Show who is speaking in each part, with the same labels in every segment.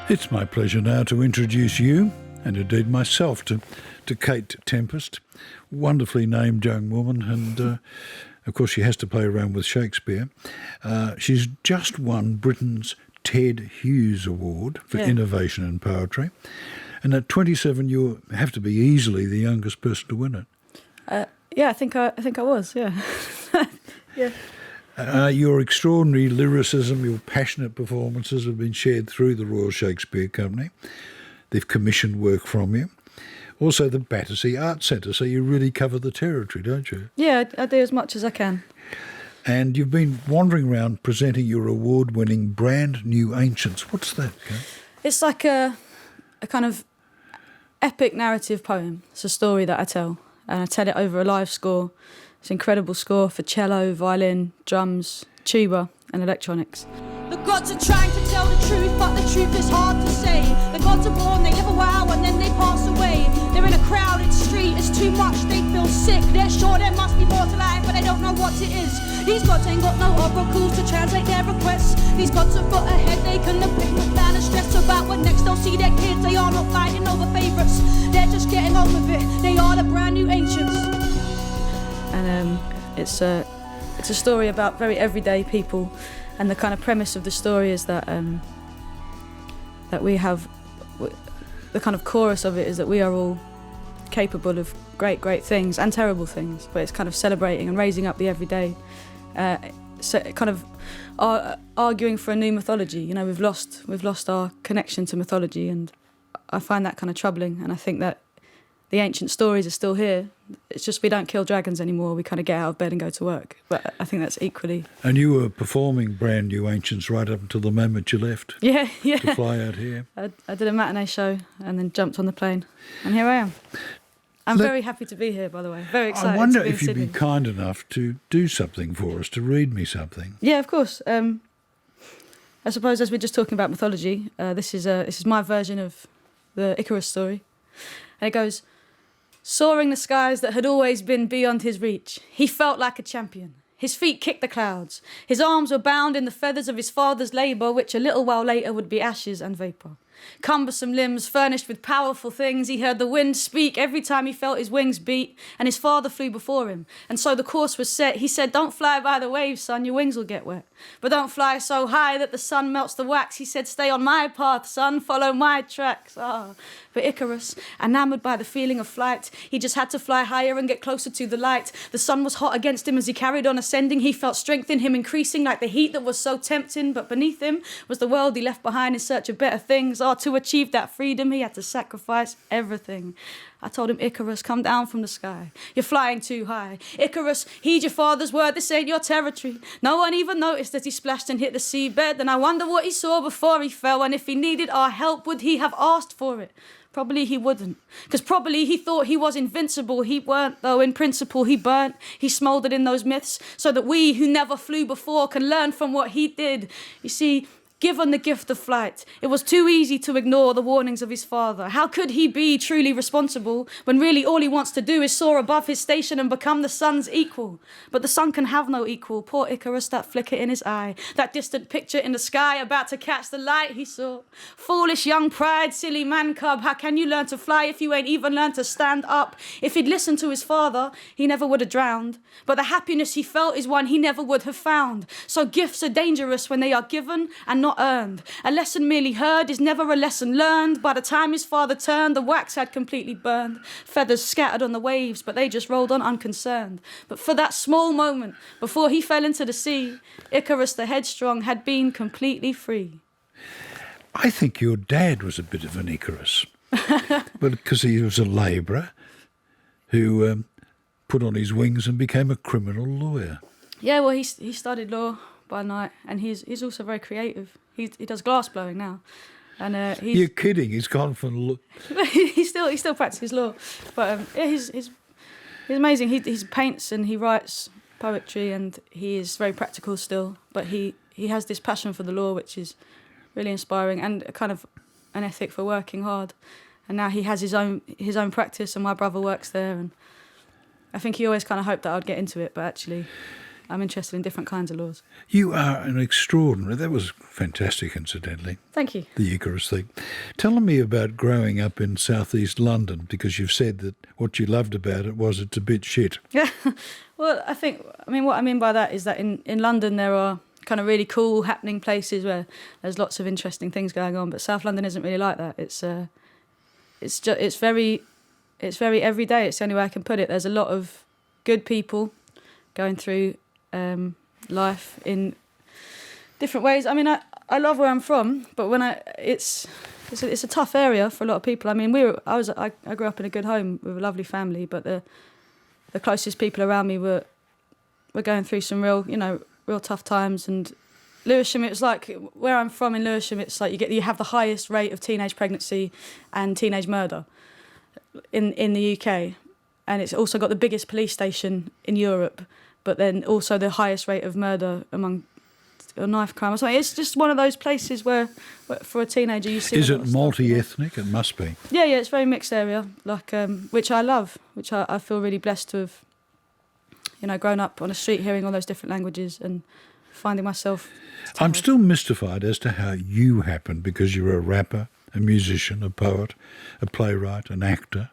Speaker 1: It's my pleasure now to introduce you, and indeed myself, to Kae Tempest, wonderfully named young woman, and of course she has to play around with Shakespeare. She's just won Britain's Ted Hughes Award for Innovation in Poetry, and at 27 you have to be easily the youngest person to win it.
Speaker 2: I think I was, yeah. Yeah.
Speaker 1: Your extraordinary lyricism, your passionate performances have been shared through the Royal Shakespeare Company. They've commissioned work from you. Also the Battersea Arts Centre, so you really cover the territory, don't you?
Speaker 2: Yeah, I do as much as I can.
Speaker 1: And you've been wandering around presenting your award-winning Brand New Ancients. What's that, Kate?
Speaker 2: It's like a kind of epic narrative poem. It's a story that I tell, and I tell it over a live score. It's an incredible score for cello, violin, drums, tuba and electronics.
Speaker 3: The gods are trying to tell the truth, but the truth is hard to say. The gods are born, they live a while and then they pass away. They're in a crowded street, it's too much, they feel sick. They're sure there must be more to life, but they don't know what it is. These gods ain't got no oracles to translate their requests. These gods have got a headache and a bit of plan and stress about what next. They'll see their kids, they are not fighting over favourites. They're just getting on with it, they are the brand new ancients.
Speaker 2: And it's a story about very everyday people, and the kind of premise of the story is that we have the kind of chorus of it is that we are all capable of great things and terrible things, but it's kind of celebrating and raising up the everyday, so kind of arguing for a new mythology. You know, we've lost our connection to mythology, and I find that kind of troubling. And I think that the ancient stories are still here. It's just we don't kill dragons anymore. We kind of get out of bed and go to work. But I think that's equally...
Speaker 1: And you were performing Brand New Ancients right up until the moment you left.
Speaker 2: Yeah.
Speaker 1: To fly out here.
Speaker 2: I did a matinee show and then jumped on the plane. And here I am. I'm very happy to be here, by the way. Very excited.
Speaker 1: I wonder
Speaker 2: to be
Speaker 1: if
Speaker 2: in
Speaker 1: you'd
Speaker 2: Sydney.
Speaker 1: be kind enough to do something for us, to read me something.
Speaker 2: Yeah, of course. I suppose as we're just talking about mythology, this is my version of the Icarus story. And it goes... Soaring the skies that had always been beyond his reach, he felt like a champion. His feet kicked the clouds. His arms were bound in the feathers of his father's labour, which a little while later would be ashes and vapour. Cumbersome limbs furnished with powerful things, he heard the wind speak every time he felt his wings beat, and his father flew before him. And so the course was set. He said, "Don't fly by the waves, son, your wings will get wet. But don't fly so high that the sun melts the wax." He said, "Stay on my path, son, follow my tracks." But Icarus, enamoured by the feeling of flight, he just had to fly higher and get closer to the light. The sun was hot against him as he carried on ascending. He felt strength in him increasing like the heat that was so tempting. But beneath him was the world he left behind in search of better things. To achieve that freedom, he had to sacrifice everything. I told him, "Icarus, come down from the sky. You're flying too high. Icarus, heed your father's word. This ain't your territory." No one even noticed as he splashed and hit the seabed. And I wonder what he saw before he fell. And if he needed our help, would he have asked for it? Probably he wouldn't, because probably he thought he was invincible. He weren't, though. In principle, he burnt. He smouldered in those myths so that we, who never flew before, can learn from what he did. You see, given the gift of flight, it was too easy to ignore the warnings of his father. How could he be truly responsible when really all he wants to do is soar above his station and become the sun's equal? But the sun can have no equal. Poor Icarus, that flicker in his eye, that distant picture in the sky about to catch the light he saw. Foolish young pride, silly man cub, how can you learn to fly if you ain't even learned to stand up? If he'd listened to his father, he never would have drowned. But the happiness he felt is one he never would have found. So gifts are dangerous when they are given and not earned. A lesson merely heard is never a lesson learned. By the time his father turned, the wax had completely burned. Feathers scattered on the waves, but they just rolled on unconcerned. But for that small moment, before he fell into the sea, Icarus the headstrong had been completely free.
Speaker 1: I think your dad was a bit of an Icarus, but because he was a labourer who put on his wings and became a criminal lawyer.
Speaker 2: Yeah, well, he studied law by night, and he's also very creative. He does glass blowing now, and
Speaker 1: You're kidding? He's gone from
Speaker 2: he still practices law, but yeah, he's amazing. He paints and he writes poetry, and he is very practical still. But he has this passion for the law, which is really inspiring, and a kind of an ethic for working hard. And now he has his own practice, and my brother works there, and I think he always kind of hoped that I'd get into it, but actually. I'm interested in different kinds of laws.
Speaker 1: You are an extraordinary... That was fantastic, incidentally,
Speaker 2: Thank you.
Speaker 1: the Icarus thing. Tell me about growing up in southeast London, because you've said that what you loved about it was it's a bit shit.
Speaker 2: Yeah. Well, what I mean by that is that in London there are kind of really cool happening places where there's lots of interesting things going on, but South London isn't really like that. It's very everyday. It's the only way I can put it. There's a lot of good people going through life in different ways. I mean, I love where I'm from, but it's a tough area for a lot of people. I mean, I grew up in a good home with a lovely family, but the closest people around me were going through some real tough times. And Lewisham, it was like, where I'm from in Lewisham, it's like you have the highest rate of teenage pregnancy and teenage murder in the UK, and it's also got the biggest police station in Europe, but then also the highest rate of murder among knife crime or something. It's just one of those places where for a teenager you see.
Speaker 1: Is it multi-ethnic? It must be.
Speaker 2: Yeah, it's a very mixed area, like which I love, which I feel really blessed to have, grown up on a street hearing all those different languages and finding myself.
Speaker 1: I'm still mystified as to how you happened, because you're a rapper, a musician, a poet, a playwright, an actor.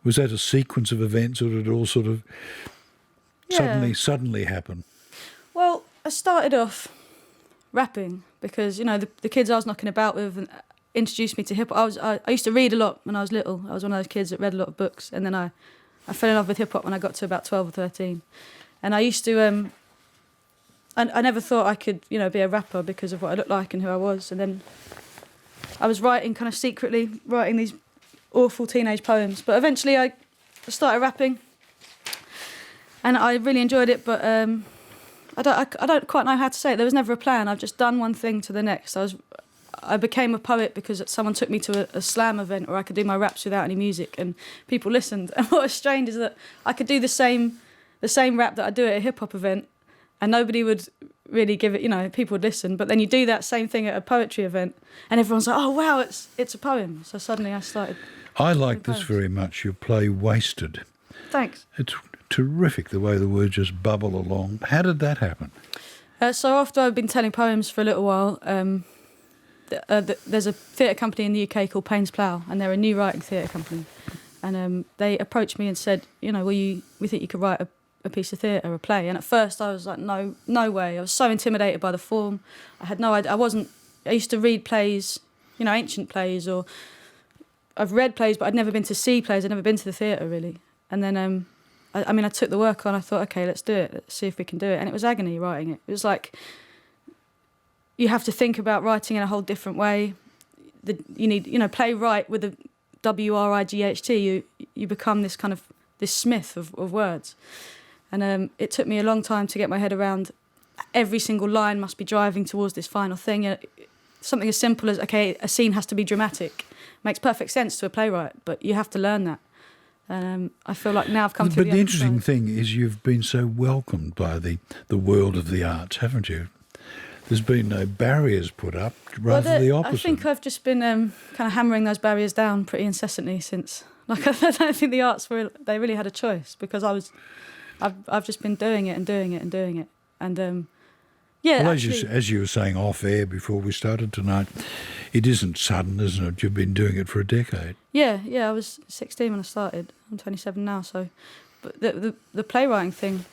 Speaker 1: Was that a sequence of events, or did it all sort of suddenly happen?
Speaker 2: Well, I started off rapping because, the kids I was knocking about with introduced me to hip-hop. I used to read a lot when I was little. I was one of those kids that read a lot of books, and then I fell in love with hip-hop when I got to about 12 or 13. And I used to... I never thought I could, be a rapper because of what I looked like and who I was. And then I was kind of secretly writing these awful teenage poems. But eventually I started rapping, and I really enjoyed it. But I don't quite know how to say it. There was never a plan. I've just done one thing to the next. I became a poet because someone took me to a slam event where I could do my raps without any music, and people listened. And what was strange is that I could do the same rap that I do at a hip hop event, and nobody would really give it, people would listen. But then you do that same thing at a poetry event, and everyone's like, oh, wow, it's a poem. So suddenly I started.
Speaker 1: I like this very much, your play Wasted.
Speaker 2: Thanks.
Speaker 1: It's terrific the way the words just bubble along. How did that happen?
Speaker 2: So after I've been telling poems for a little while, there's a theatre company in the UK called Payne's Plough, and they're a new writing theatre company. And they approached me and said, we think you could write a piece of theatre, a play. And at first I was like, no way. I was so intimidated by the form. I had no idea. I used to read plays, ancient plays, or I've read plays, but I'd never been to see plays. I'd never been to the theatre, really. And then, I took the work on. I thought, OK, let's do it. Let's see if we can do it. And it was agony writing it. It was like, you have to think about writing in a whole different way. You need, playwright with a WRIGHT. You become this kind of, this smith of words. And it took me a long time to get my head around every single line must be driving towards this final thing. Something as simple as, OK, a scene has to be dramatic. Makes perfect sense to a playwright, but you have to learn that. I feel like now I've come through.
Speaker 1: But the interesting thing is you've been so welcomed by the world of the arts, haven't you? There's been no barriers put up, rather the opposite. I
Speaker 2: think I've just been kind of hammering those barriers down pretty incessantly since. Like, I don't think the arts they really had a choice, because I've just been doing it and doing it and doing it. And yeah.
Speaker 1: Well,
Speaker 2: actually,
Speaker 1: as you were saying off air before we started tonight, it isn't sudden, isn't it? You've been doing it for a decade. Yeah.
Speaker 2: I was 16 when I started. I'm 27 now, so. But the playwriting thing,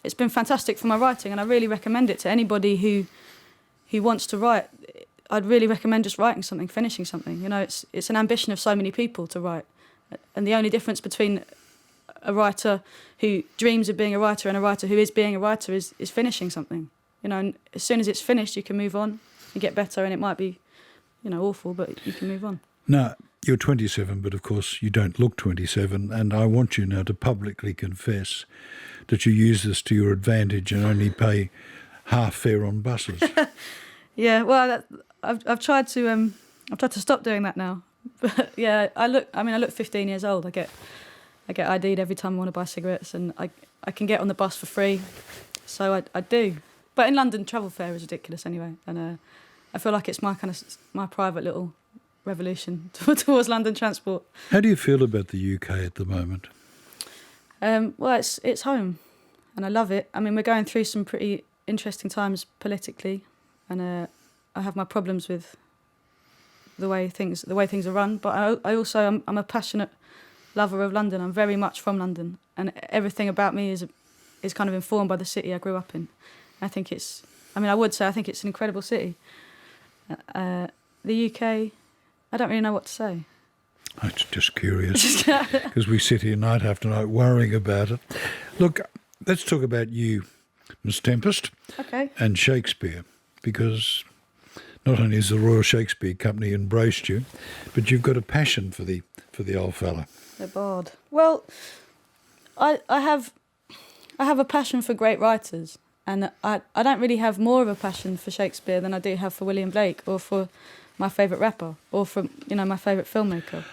Speaker 2: it's been fantastic for my writing, and I really recommend it to anybody who wants to write. I'd really recommend just writing something, finishing something. It's an ambition of so many people to write, and the only difference between a writer who dreams of being a writer and a writer who is being a writer is finishing something. And as soon as it's finished, you can move on and get better, and it might be, awful, but you can move on.
Speaker 1: Now, you're 27, but of course you don't look 27, and I want you now to publicly confess that you use this to your advantage and only pay half fare on buses.
Speaker 2: Yeah, well, I've tried to stop doing that now. But yeah, I look 15 years old. I get ID'd every time I want to buy cigarettes, and I can get on the bus for free, so I do. But in London, travel fare is ridiculous anyway, and I feel like it's my private little revolution towards London transport. How
Speaker 1: do you feel about the UK at the moment?
Speaker 2: Well, it's home. and I love it. I mean, we're going through some pretty interesting times politically, and I have my problems with the way things are run. But I'm a passionate lover of London. I'm very much from London, and everything about me is kind of informed by the city I grew up in. I think I would say I think it's an incredible city. The UK, I don't really know what to say.
Speaker 1: I'm just curious, because we sit here night after night worrying about it. Look, let's talk about you, Miss Tempest,
Speaker 2: Okay.
Speaker 1: and Shakespeare, because not only has the Royal Shakespeare Company embraced you, but you've got a passion for the old fella.
Speaker 2: The bard. Well, I have a passion for great writers, and I don't really have more of a passion for Shakespeare than I do have for William Blake or for my favourite rapper or for my favourite filmmaker.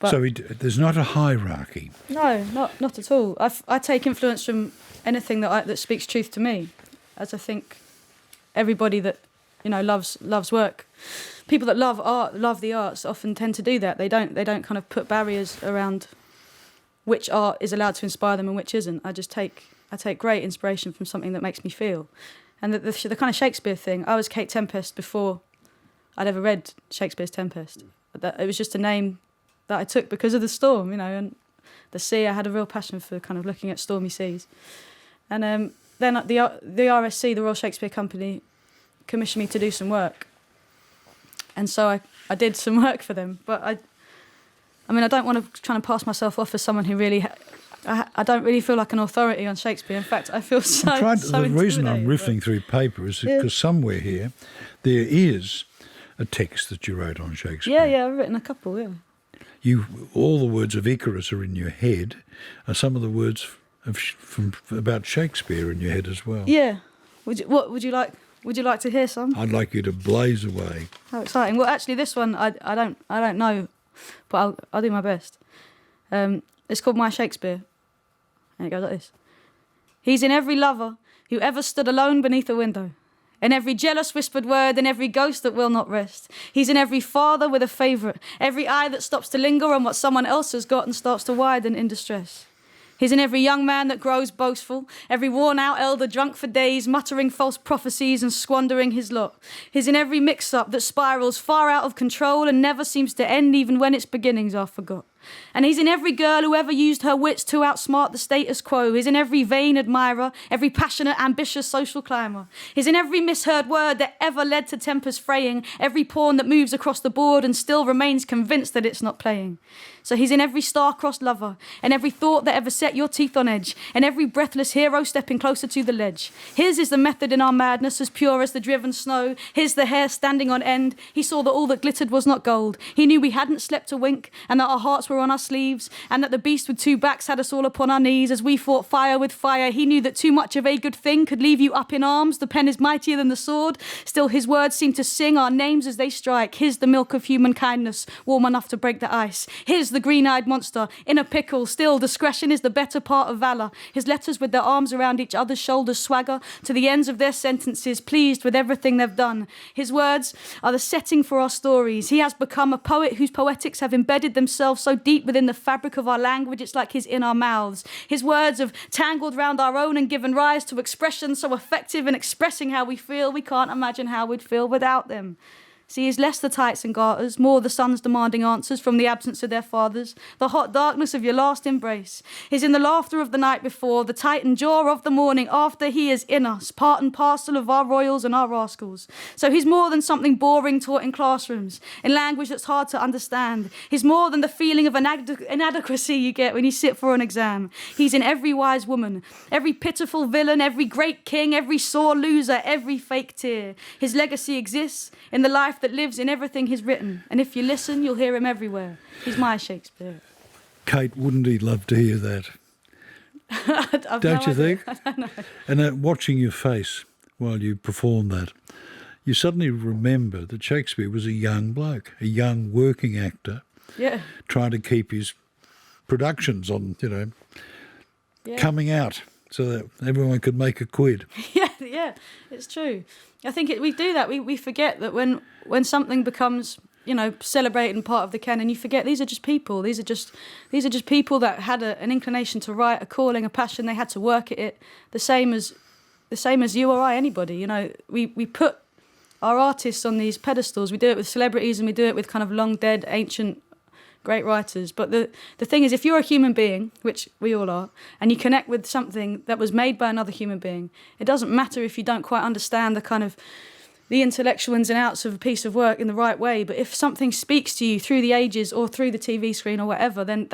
Speaker 2: But
Speaker 1: So there's not a hierarchy.
Speaker 2: no, not at all. I take influence from anything that speaks truth to me, as I think everybody that loves work. People that love the arts often tend to do that. They don't kind of put barriers around which art is allowed to inspire them and which isn't. I take great inspiration from something that makes me feel. And the kind of Shakespeare thing, I was Kae Tempest before I'd ever read Shakespeare's Tempest. It was just a name that I took because of the storm, and the sea. I had a real passion for kind of looking at stormy seas. And then the RSC, the Royal Shakespeare Company, commissioned me to do some work. And so I did some work for them. But I don't want to try and pass myself off as someone who really... I don't really feel like an authority on Shakespeare. In fact, I feel so
Speaker 1: The reason I'm
Speaker 2: intimidated,
Speaker 1: riffling through paper is because somewhere here there is a text that you wrote on Shakespeare.
Speaker 2: Yeah, I've written a couple, yeah.
Speaker 1: All the words of Icarus are in your head. Are some of the words about Shakespeare in your head as well?
Speaker 2: Yeah. Would you like to hear some?
Speaker 1: I'd like you to blaze away.
Speaker 2: How exciting! Well, actually, this one I don't know, but I'll do my best. It's called My Shakespeare, and it goes like this: He's in every lover who ever stood alone beneath a window, in every jealous whispered word, in every ghost that will not rest. He's in every father with a favourite, every eye that stops to linger on what someone else has got and starts to widen in distress. He's in every young man that grows boastful, every worn-out elder drunk for days, muttering false prophecies and squandering his lot. He's in every mix-up that spirals far out of control and never seems to end even when its beginnings are forgot. And he's in every girl who ever used her wits to outsmart the status quo. He's in every vain admirer, every passionate, ambitious social climber. He's in every misheard word that ever led to tempers fraying, every pawn that moves across the board and still remains convinced that it's not playing. So he's in every star-crossed lover, and every thought that ever set your teeth on edge, and every breathless hero stepping closer to the ledge. His is the method in our madness, as pure as the driven snow. His the hair standing on end. He saw that all that glittered was not gold. He knew we hadn't slept a wink, and that our hearts were on our sleeves, and that the beast with two backs had us all upon our knees as we fought fire with fire. He knew that too much of a good thing could leave you up in arms. The pen is mightier than the sword. Still his words seem to sing our names as they strike. His the milk of human kindness, warm enough to break the ice. His the green-eyed monster in a pickle. Still discretion is the better part of valour. His letters with their arms around each other's shoulders swagger to the ends of their sentences, pleased with everything they've done. His words are the setting for our stories. He has become a poet whose poetics have embedded themselves so deep within the fabric of our language it's like he's in our mouths. His words have tangled round our own and given rise to expressions so effective in expressing how we feel we can't imagine how we'd feel without them. See, he's less the tights and garters, more the sons demanding answers from the absence of their fathers, the hot darkness of your last embrace. He's in the laughter of the night before, the tightened jaw of the morning after. He is in us, part and parcel of our royals and our rascals. So he's more than something boring taught in classrooms, in language that's hard to understand. He's more than the feeling of inadequacy you get when you sit for an exam. He's in every wise woman, every pitiful villain, every great king, every sore loser, every fake tear. His legacy exists in the life that lives in everything he's written, and if you listen, you'll hear him everywhere. He's my Shakespeare.
Speaker 1: Kate, wouldn't he love to hear that? Don't you think?
Speaker 2: I don't know.
Speaker 1: And watching your face while you perform that, you suddenly remember that Shakespeare was a young bloke, a young working actor, trying to keep his productions on, coming out so that everyone could make a quid.
Speaker 2: Yeah, it's true. I think we do that. We forget that when something becomes, celebrating part of the canon. You forget these are just people. These are just people that had an inclination to write, a calling, a passion. They had to work at it, the same as you or I, anybody. We put our artists on these pedestals. We do it with celebrities, and we do it with kind of long dead, ancient, great writers. But the thing is, if you're a human being, which we all are, and you connect with something that was made by another human being, it doesn't matter if you don't quite understand the intellectual ins and outs of a piece of work in the right way. But if something speaks to you through the ages or through the TV screen or whatever, then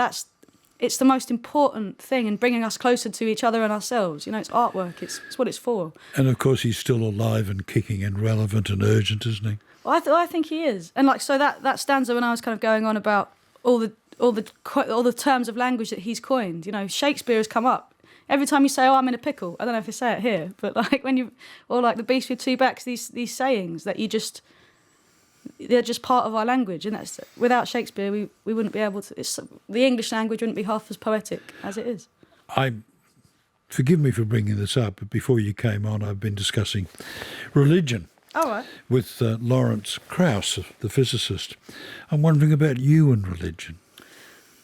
Speaker 2: it's the most important thing in bringing us closer to each other and ourselves. It's artwork. It's what it's for.
Speaker 1: And of course, he's still alive and kicking and relevant and urgent, isn't he?
Speaker 2: Well, I think he is. And so that stanza, when I was kind of going on about all the terms of language that he's coined, Shakespeare has come up. Every time you say, "Oh, I'm in a pickle," I don't know if you say it here, but or the beast with two backs, these sayings that they're just part of our language, and that's without Shakespeare we wouldn't be able to. The English language wouldn't be half as poetic as it is.
Speaker 1: Forgive me for bringing this up, but before you came on, I've been discussing religion.
Speaker 2: All right.
Speaker 1: With Lawrence Krauss, the physicist. I'm wondering about you and religion.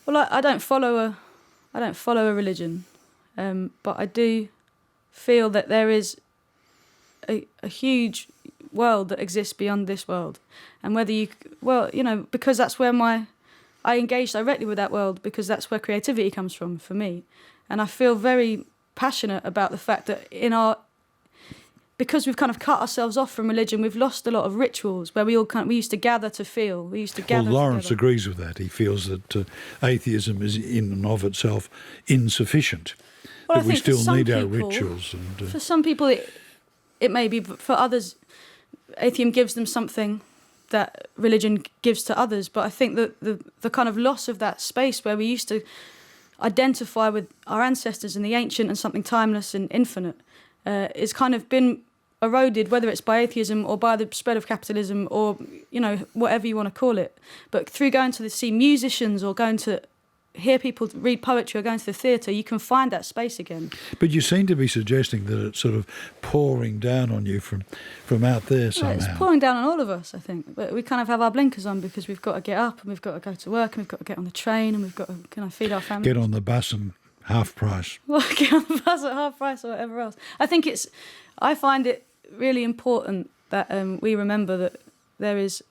Speaker 2: Well, I don't follow a religion, but I do feel that there is a huge world that exists beyond this world, and because that's where I engage directly with that world, because that's where creativity comes from for me, and I feel very passionate about the fact that because we've kind of cut ourselves off from religion, we've lost a lot of rituals where we used to gather to feel. We used to gather.
Speaker 1: Well, Lawrence
Speaker 2: together.
Speaker 1: agrees with that. He feels that atheism is in and of itself insufficient.
Speaker 2: Well,
Speaker 1: that we still need our
Speaker 2: people,
Speaker 1: rituals. And
Speaker 2: for some people, it may be, but for others, atheism gives them something that religion gives to others. But I think that the kind of loss of that space where we used to identify with our ancestors and the ancient and something timeless and infinite is kind of been eroded, whether it's by atheism or by the spread of capitalism or whatever you want to call it. But through going to see musicians or going to hear people read poetry or going to the theatre, you can find that space again. But
Speaker 1: you seem to be suggesting that it's sort of pouring down on you from out there somehow.
Speaker 2: It's pouring down on all of us, I think. But we kind of have our blinkers on because we've got to get up and we've got to go to work and we've got to get on the train and we've got to kind of feed our family.
Speaker 1: Get on the bus and half price.
Speaker 2: Well, get on the bus at half price or whatever else. I find it really important that we remember that there is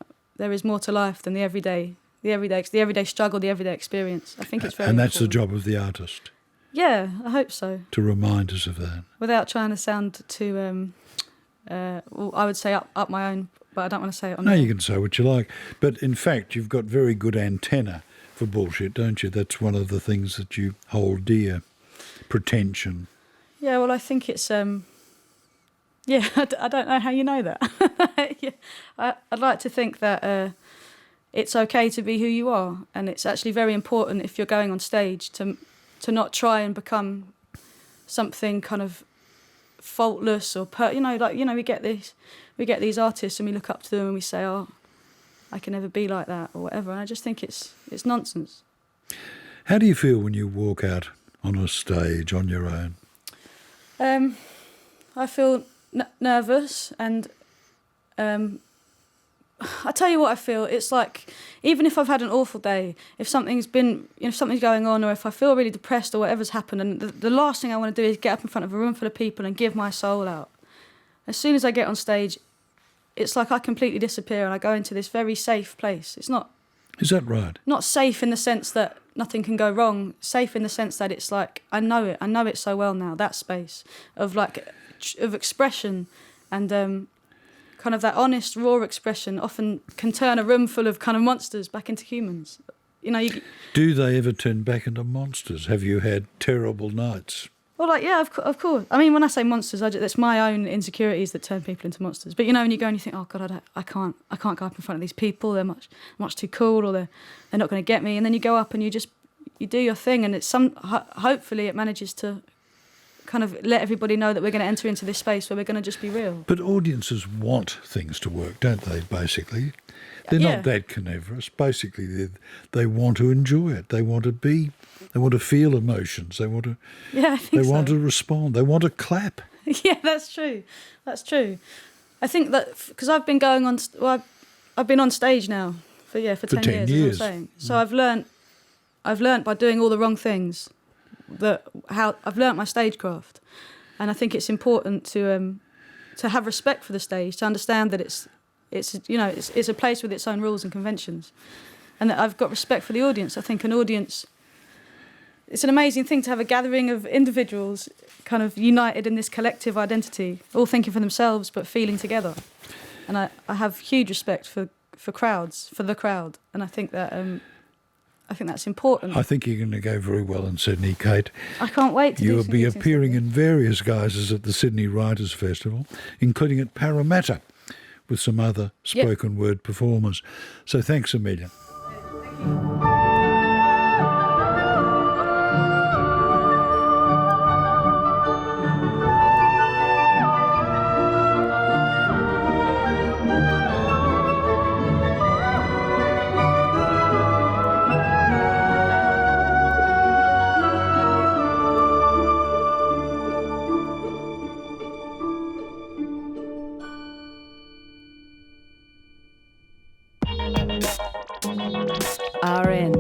Speaker 2: more to life than the everyday struggle, the everyday experience. I think it's very important.
Speaker 1: And that's the job of the artist.
Speaker 2: Yeah, I hope so.
Speaker 1: To remind us of that.
Speaker 2: Without trying to sound too, I would say up my own, but I don't want to say it on
Speaker 1: No, you can say what you like. But in fact, you've got very good antenna for bullshit, don't you? That's one of the things that you hold dear. Pretension.
Speaker 2: Yeah, well, I think it's... I don't know how you know that. Yeah, I'd like to think that it's okay to be who you are, and it's actually very important if you're going on stage to not try and become something kind of faultless or we get these artists and we look up to them and we say, "Oh, I can never be like that," or whatever. And I just think it's nonsense.
Speaker 1: How do you feel when you walk out on a stage on your own?
Speaker 2: I feel nervous, and I tell you what I feel. It's like, even if I've had an awful day, if something's going on, or if I feel really depressed or whatever's happened, and the last thing I want to do is get up in front of a room full of people and give my soul out. As soon as I get on stage, it's like I completely disappear and I go into this very safe place. It's not...
Speaker 1: Is that right?
Speaker 2: Not safe in the sense that nothing can go wrong. Safe in the sense that it's like, I know it so well now, that space of expression and kind of that honest, raw expression often can turn a room full of kind of monsters back into humans. Do
Speaker 1: they ever turn back into monsters? Have you had terrible nights?
Speaker 2: Well, yeah, of course. I mean, when I say monsters, it's my own insecurities that turn people into monsters. But when you go and you think, "Oh God, I can't go up in front of these people. They're much too cool, or they're not going to get me." And then you go up and you do your thing, and hopefully it manages to kind of let everybody know that we're going to enter into this space where we're going to just be real.
Speaker 1: But audiences want things to work, don't they? Basically, they're not that carnivorous. Basically, they want to enjoy it. They want to be. They want to feel emotions. They want to.
Speaker 2: Yeah, I think
Speaker 1: They want to respond. They want to clap.
Speaker 2: Yeah, that's true. That's true. I think that because I've been going on. I've been on stage now For 10,
Speaker 1: 10
Speaker 2: years.
Speaker 1: years.
Speaker 2: As I'm saying. So I've learnt by doing all the wrong things how I've learnt my stagecraft, and I think it's important to have respect for the stage, to understand that it's a place with its own rules and conventions, and that I've got respect for the audience. I think an audience, it's an amazing thing to have a gathering of individuals kind of united in this collective identity, all thinking for themselves but feeling together. And I have huge respect for crowds, for the crowd, and I think that's important.
Speaker 1: I think you're going to go very well in Sydney, Kate.
Speaker 2: I can't wait to
Speaker 1: You
Speaker 2: do
Speaker 1: will
Speaker 2: some
Speaker 1: be
Speaker 2: meetings
Speaker 1: appearing
Speaker 2: with
Speaker 1: in various guises at the Sydney Writers' Festival, including at Parramatta, with some other spoken word performers. So thanks, Amelia.
Speaker 2: RN.